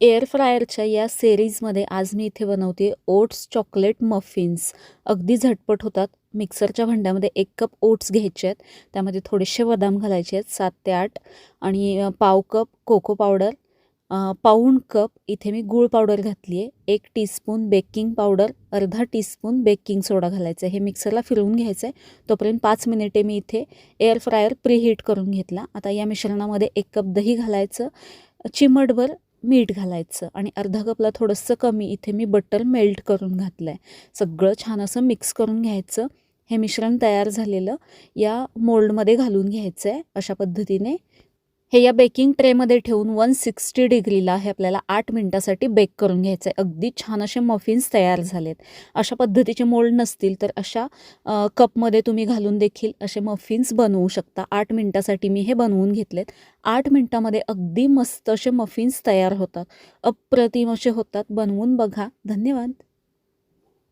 Air फ्रायरच्या या सिरीजमध्ये आज मी इथे बनवते ओट्स चॉकलेट मफिन्स. अगदी झटपट होतात. मिक्सरच्या भांड्यामध्ये 1 कप ओट्स घ्यायचे आहेत. त्यामध्ये थोडेसे बदाम घालायचे आहेत 7 ते 8 आणि पाव कप कोको पावडर, पाऊण कप इथे मी गूळ पावडर घातली आहे, 1 टीस्पून बेकिंग पावडर, अर्धा टीस्पून बेकिंग सोडा घालायचा आहे. हे मिक्सरला फिरवून घ्यायचं आहे. तोपर्यंत 5 मिनिटे मी इथे एअर फ्रायर प्रीहीट करून घेतला. आता या मिश्रणामध्ये 1 कप दही घालायचं, चिमटभर मीठ घालायचं आणि अर्धा कपला थोडंसं कमी इथे मी बटर मेल्ट करून घातलं आहे. सगळं छान असं मिक्स करून घ्यायचं. हे मिश्रण तयार झालेलं या मोल्डमध्ये घालून घ्यायचं आहे. अशा पद्धतीने हे या बेकिंग ट्रेमध्ये ठेवून 160 डिग्रीला हे आपल्याला 8 मिनटासाठी बेक करून घ्यायचं आहे. अगदी छान असे मफिन्स तयार झालेत. अशा पद्धतीचे मोल्ड नसतील तर अशा कपमध्ये तुम्ही घालून देखील असे मफिन्स बनवू शकता. 8 मिनटासाठी मी हे बनवून घेतलेत. 8 मिनटामध्ये अगदी मस्त असे मफिन्स तयार होतात. अप्रतिम असे होतात. बनवून बघा. धन्यवाद.